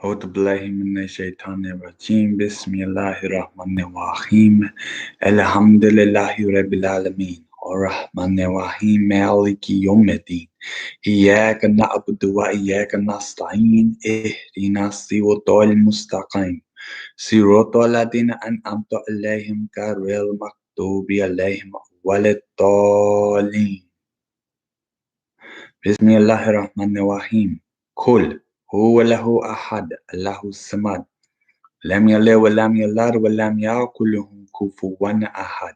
أعوذ بالله من الشيطان الرجيم بسم الله الرحمن الرحيم الحمد لله رب العالمين الرحمن الرحيم مالك يوم الدين إياك نعبد وإياك نستعين اهدنا الصراط المستقيم صراط الذين أنعمت عليهم غير المغضوب عليهم ولا الضالين بسم الله الرحمن الرحيم قل هو له أحد الله الصمد لم يلد ولم يولد ولم يكن له كفوا أحد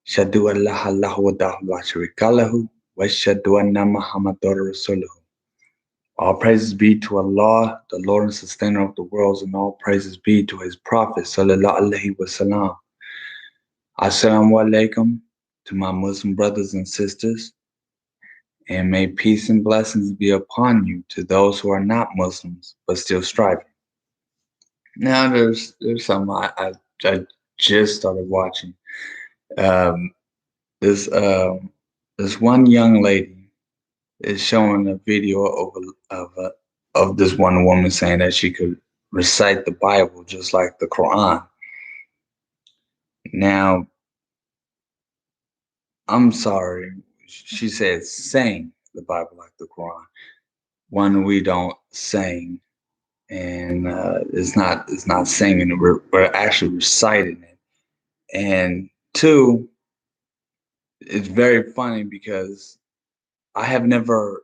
أشهد أن لا إله إلا الله وحده لا شريك له وأشهد أن محمدا رسوله. All praises be to Allah, the Lord and Sustainer of the worlds, and all praises be to His Prophet sallallahu alaihi wasallam. Assalamu alaikum to my Muslim brothers and sisters, and may peace and blessings be upon you to those who are not Muslims but still striving. Now, there's something I just started watching. Um, this this one young lady is showing a video of this one woman saying that she could recite the Bible just like the Quran. Now, I'm sorry, she said saying the Bible like the Quran. One, we don't sing, and it's not singing. We're actually reciting it. And two, it's very funny because I have never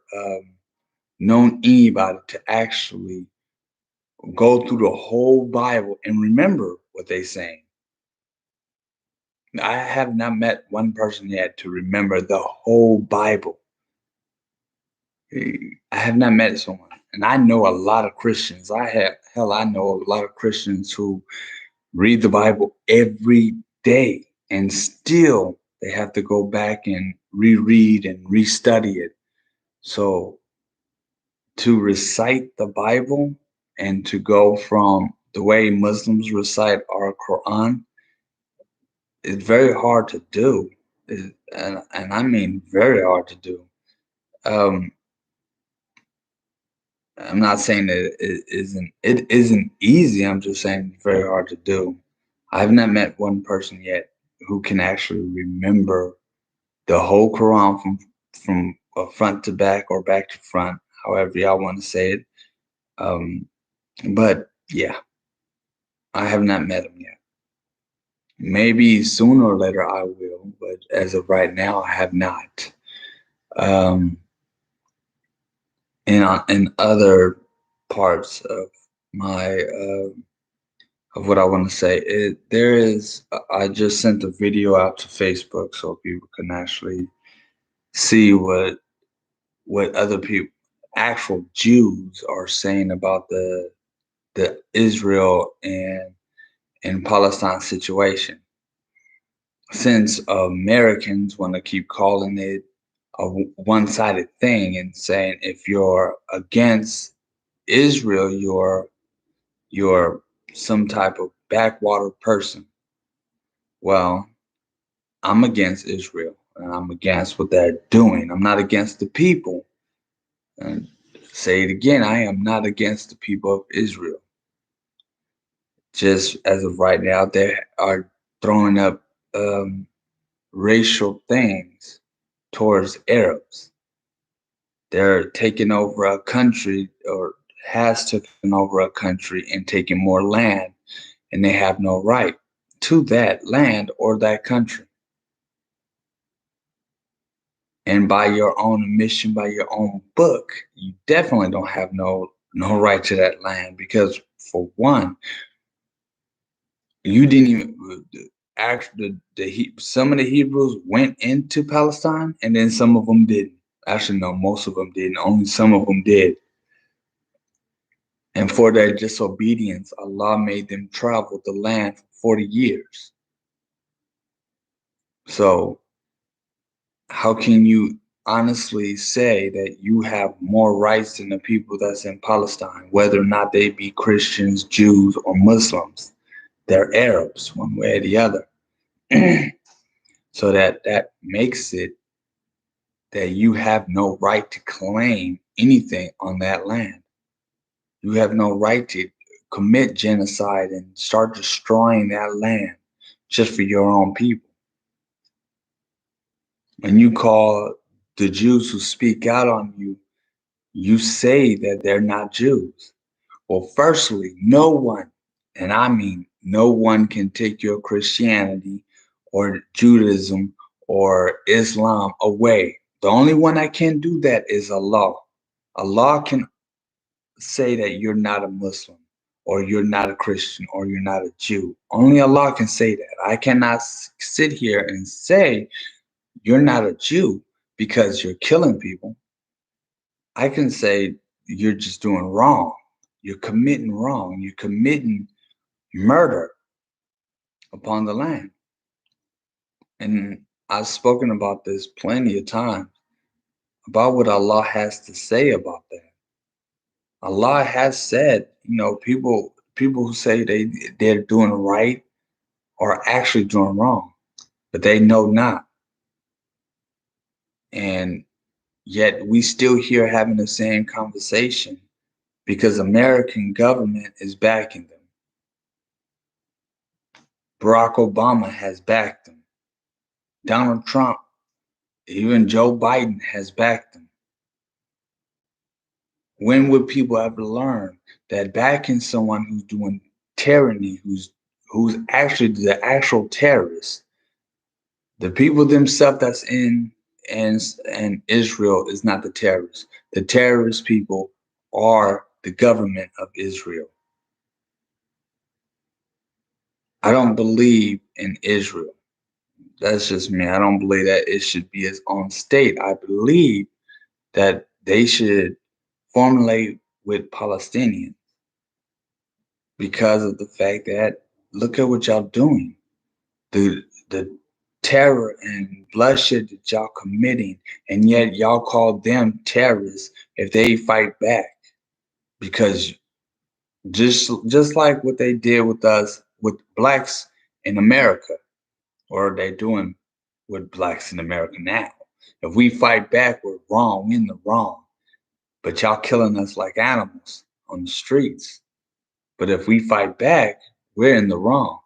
known anybody to actually go through the whole Bible and remember what they saying. I have not met one person yet to remember the whole Bible. I have not met someone, and I know a lot of Christians. I know a lot of Christians who read the Bible every day, and still they have to go back and reread and restudy it. So to recite the Bible and to go from the way Muslims recite our Quran is very hard to do. And I mean very hard to do. Um, I'm not saying that it isn't easy. I'm just saying it's very hard to do. I've not met one person yet who can actually remember the whole Quran from front to back or back to front, however y'all want to say it. But yeah, I have not met him yet. Maybe sooner or later I will, but as of right now, I have not. Um, and in other parts of my of what I want to say, there is. I just sent a video out to Facebook so people can actually see what other people, actual Jews, are saying about the Israel and Palestine situation. Since Americans want to keep calling it a one-sided thing and saying if you're against Israel, you're some type of backwater person. Well, I'm against Israel and I'm against what they're doing. I'm not against the people. And say it again, I am not against the people of Israel. Just as of right now, they are throwing up racial things towards Arabs. They're taking over a country or has taken over a country and taking more land, and they have no right to that land or that country. And by your own admission, by your own book, you definitely don't have no right to that land because, for one, you didn't even actually some of the Hebrews went into Palestine, and then some of them didn't. Actually, no, most of them didn't. Only some of them did. And for their disobedience, Allah made them travel the land for 40 years. So how can you honestly say that you have more rights than the people that's in Palestine, whether or not they be Christians, Jews, or Muslims? They're Arabs, one way or the other. So that makes it that you have no right to claim anything on that land. You have no right to commit genocide and start destroying that land just for your own people. When you call the Jews who speak out on you, you say that they're not Jews. Well, firstly, no one, and I mean no one, can take your Christianity or Judaism or Islam away. The only one that can do that is Allah. Allah can say that you're not a Muslim or you're not a Christian or you're not a Jew. Only Allah can say that. I cannot sit here and say you're not a Jew because you're killing people. I can say you're just doing wrong. You're committing wrong. You're committing murder upon the land. And I've spoken about this plenty of times about what Allah has to say about that. Allah has said, people who say they're doing right are actually doing wrong, but they know not. And yet we still here having the same conversation because American government is backing them. Barack Obama has backed them. Donald Trump, even Joe Biden has backed them. When would people ever learn that backing someone who's doing tyranny, who's actually the actual terrorist, the people themselves that's in and Israel is not the terrorists. The terrorist people are the government of Israel. I don't believe in Israel. That's just me. I don't believe that it should be its own state. I believe that they should formulate with Palestinians because of the fact that look at what y'all doing. The terror and bloodshed that y'all committing, and yet y'all call them terrorists if they fight back. Because just like what they did with us, with blacks in America, or they're doing with blacks in America now. If we fight back, we're wrong, we're in the wrong. But y'all killing us like animals on the streets. But if we fight back, we're in the wrong.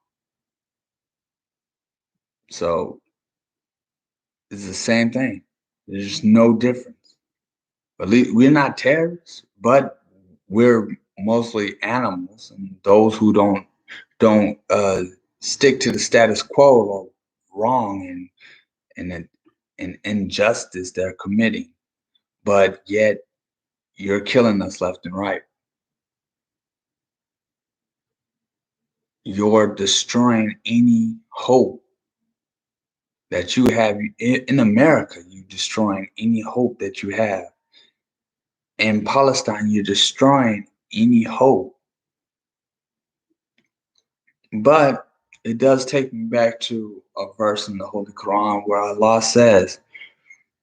So it's the same thing. There's no difference. At least we're not terrorists, but we're mostly animals, and those who don't stick to the status quo are wrong and injustice they're committing. But yet you're killing us left and right. You're destroying any hope that you have in America. You're destroying any hope that you have. In Palestine, you're destroying any hope. But it does take me back to a verse in the Holy Quran where Allah says,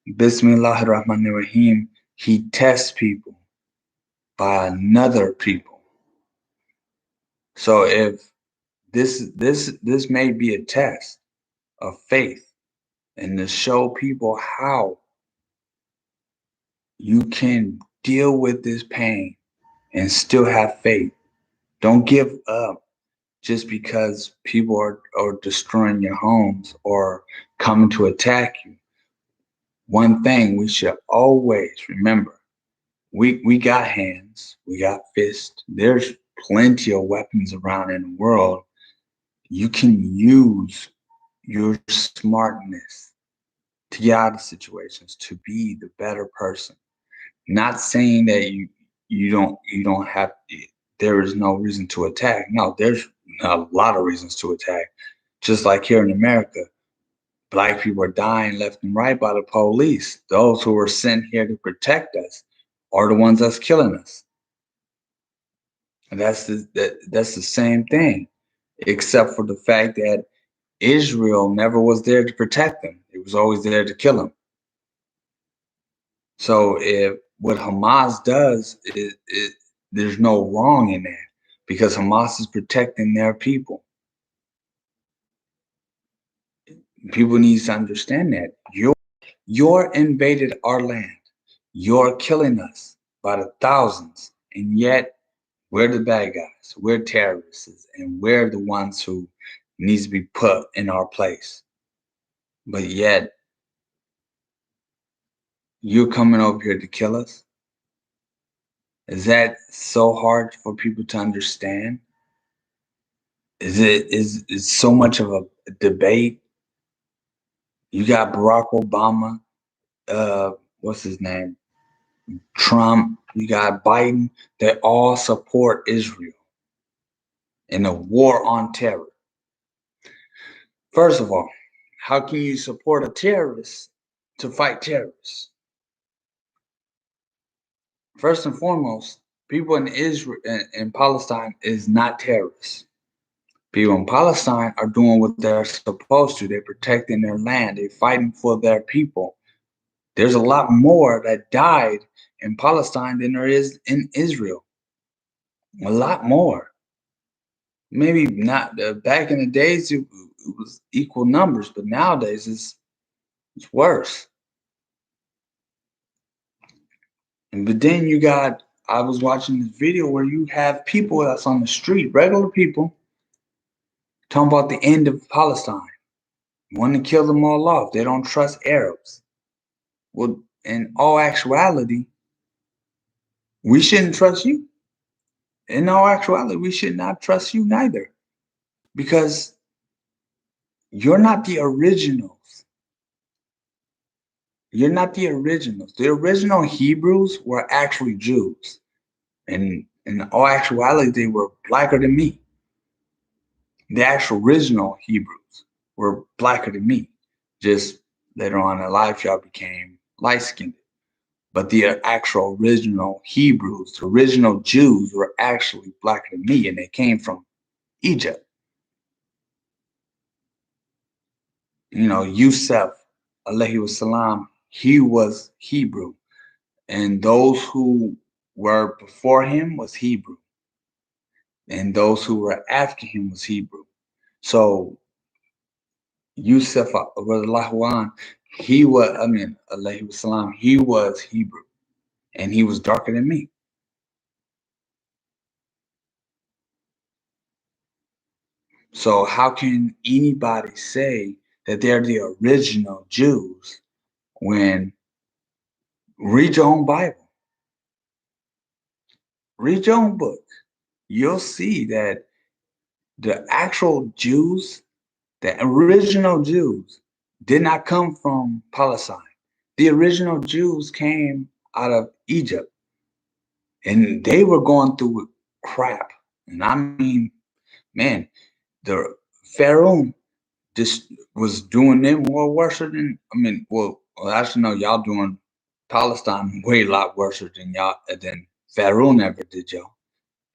Bismillahir Rahmanir Rahim, He tests people by another people. So if this may be a test of faith and to show people how you can deal with this pain and still have faith. Don't give up just because people are destroying your homes or coming to attack you. One thing we should always remember, we got hands, we got fists. There's plenty of weapons around in the world. You can use your smartness to get out of situations, to be the better person. Not saying that you don't have, there is no reason to attack. No, there's a lot of reasons to attack. Just like here in America, Black people are dying left and right by the police. Those who were sent here to protect us are the ones that's killing us. And that's the same thing, except for the fact that Israel never was there to protect them. It was always there to kill them. So if what Hamas does there's no wrong in that because Hamas is protecting their people. People need to understand that you're invaded our land. You're killing us by the thousands, and yet We're the bad guys. We're terrorists, and we're the ones who needs to be put in our place. But yet, you're coming over here to kill us? Is that so hard for people to understand? Is so much of a debate? You got Barack Obama, what's his name? Trump, you got Biden. They all support Israel in a war on terror. First of all, how can you support a terrorist to fight terrorists? First and foremost, people in Israel and Palestine is not terrorists. People in Palestine are doing what they're supposed to. They're protecting their land. They're fighting for their people. There's a lot more that died in Palestine than there is in Israel. A lot more. Maybe not back in the days it was equal numbers, but nowadays it's worse. But then you got, I was watching this video where you have people that's on the street, regular people, talking about the end of Palestine, wanting to kill them all off. They don't trust Arabs. Well, in all actuality, we shouldn't trust you. In all actuality, we should not trust you neither, because you're not the originals. You're not the originals. The original Hebrews were actually Jews. And in all actuality, they were blacker than me. The actual original Hebrews were blacker than me. Just later on in life, y'all became light skinned. But the actual original Hebrews, the original Jews, were actually blacker than me, and they came from Egypt. You know, Yusuf, alayhi wasalam, he was Hebrew. And those who were before him was Hebrew. And those who were after him was Hebrew. So Yusuf, he was, alayhi wasalam, he was Hebrew. And he was darker than me. So how can anybody say that they're the original Jews when read your own Bible, read your own book? You'll see that the actual Jews, the original Jews, did not come from Palestine. The original Jews came out of Egypt, and they were going through crap. And I mean, man, the Pharaoh just was doing them more worse than, well, actually no, y'all doing Palestine way a lot worse than Pharaoh never did, y'all.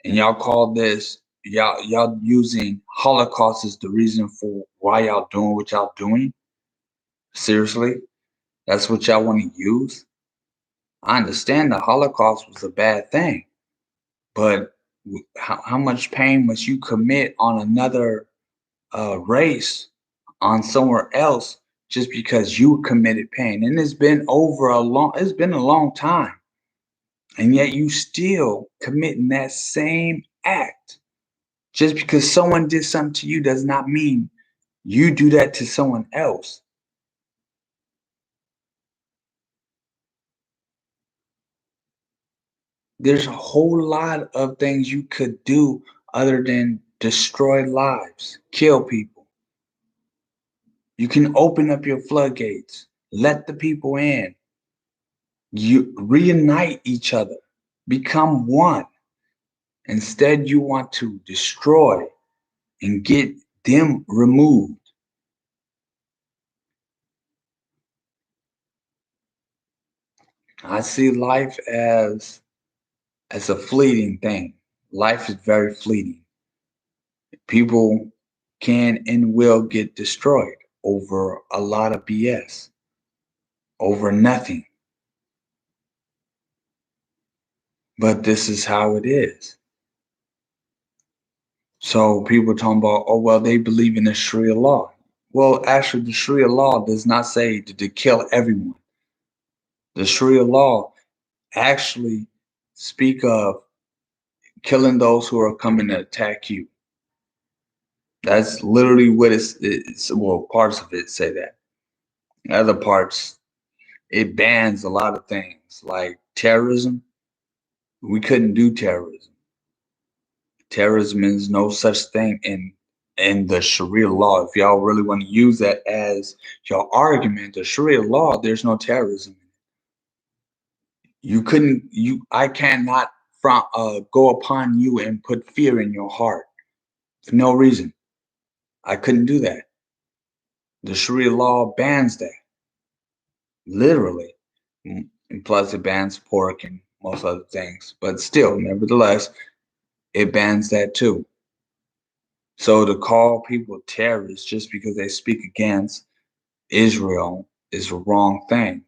And y'all call this, y'all using Holocaust as the reason for why y'all doing what y'all doing. Seriously, that's what y'all want to use. I understand the Holocaust was a bad thing, but how much pain must you commit on another race, on somewhere else, just because you committed pain? And it's been a long time, and yet you still committing that same act. Just because someone did something to you does not mean you do that to someone else. There's a whole lot of things you could do other than destroy lives, kill people. You can open up your floodgates, let the people in, you reunite each other, become one. Instead, you want to destroy and get them removed. I see life as a fleeting thing. Life is very fleeting. People can and will get destroyed over a lot of BS, over nothing. But this is how it is. So people talking about, oh, well, they believe in the Sharia law. Well, actually, the Sharia law does not say to kill everyone. The Sharia law actually speak of killing those who are coming to attack you. That's literally what well, parts of it say that. Other parts, it bans a lot of things like terrorism. We couldn't do terrorism. Terrorism is no such thing in the Sharia law. If y'all really want to use that as your argument, the Sharia law, there's no terrorism. I cannot go upon you and put fear in your heart for no reason. I couldn't do that. The Sharia law bans that, literally. And plus, it bans pork and most other things. But still, nevertheless, it bans that too. So to call people terrorists just because they speak against Israel is a wrong thing.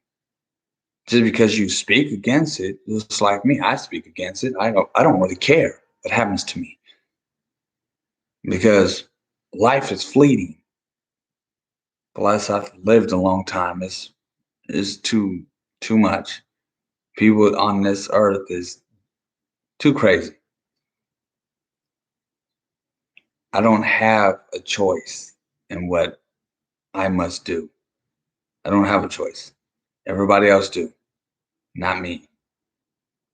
Just because you speak against it, just like me, I speak against it. I don't really care what happens to me because life is fleeting. Plus, I've lived a long time. It's too much. People on this earth is too crazy. I don't have a choice in what I must do. I don't have a choice. Everybody else do, not me.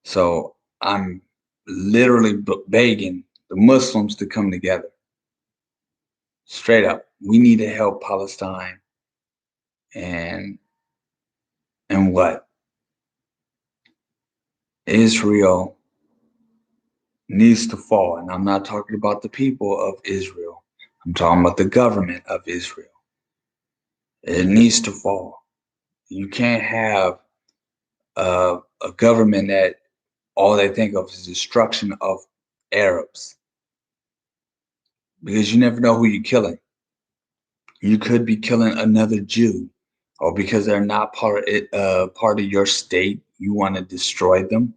So I'm literally begging the Muslims to come together. Straight up, we need to help Palestine and what? Israel needs to fall. And I'm not talking about the people of Israel. I'm talking about the government of Israel. It needs to fall. You can't have a government that all they think of is destruction of Arabs, because you never know who you're killing. You could be killing another Jew, or because they're not part of your state, you want to destroy them.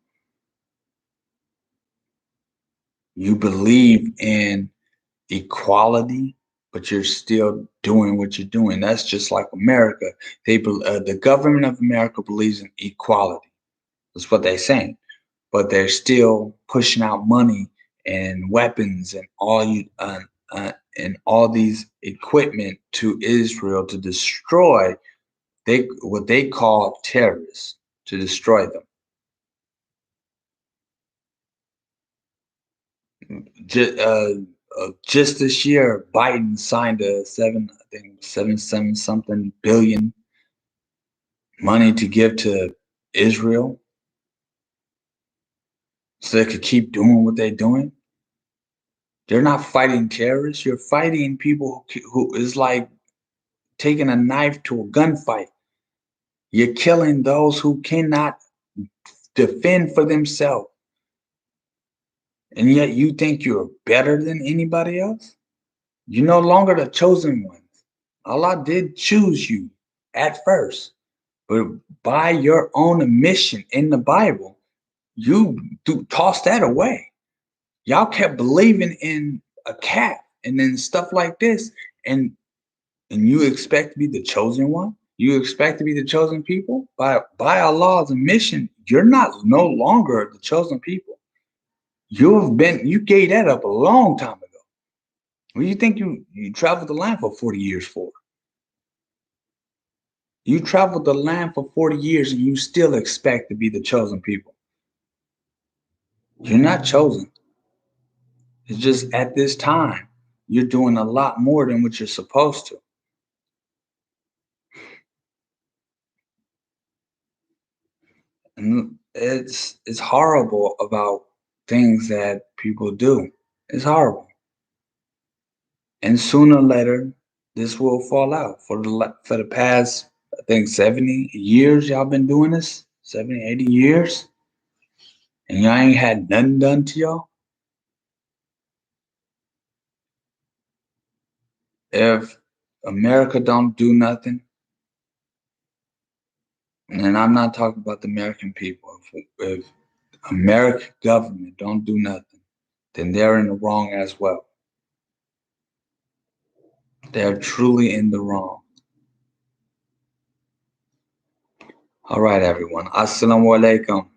You believe in equality, but you're still doing what you're doing. That's just like America. The government of America believes in equality. That's what they're saying, but they're still pushing out money and weapons and all these equipment to Israel to destroy what they call terrorists, to destroy them. Just this year, Biden signed I think 7 something billion money to give to Israel so they could keep doing what they're doing. They're not fighting terrorists. You're fighting people who is like taking a knife to a gunfight. You're killing those who cannot defend for themselves. And yet you think you're better than anybody else? You're no longer the chosen ones. Allah did choose you at first, but by your own admission in the Bible, you toss that away. Y'all kept believing in a cat and then stuff like this, and you expect to be the chosen one? You expect to be the chosen people? By Allah's admission, you're no longer the chosen people. You gave that up a long time ago. What do you think you traveled the land for 40 years for? You traveled the land for 40 years and you still expect to be the chosen people. You're not chosen. It's just at this time, you're doing a lot more than what you're supposed to. And it's horrible about things that people do. It's horrible. And sooner or later, this will fall out. For the past, I think 70 years y'all been doing this, 70, 80 years, and y'all ain't had nothing done to y'all. If America don't do nothing, and I'm not talking about the American people, if American government don't do nothing, then they're in the wrong as well. They're truly in the wrong. All right, everyone. Assalamu alaikum.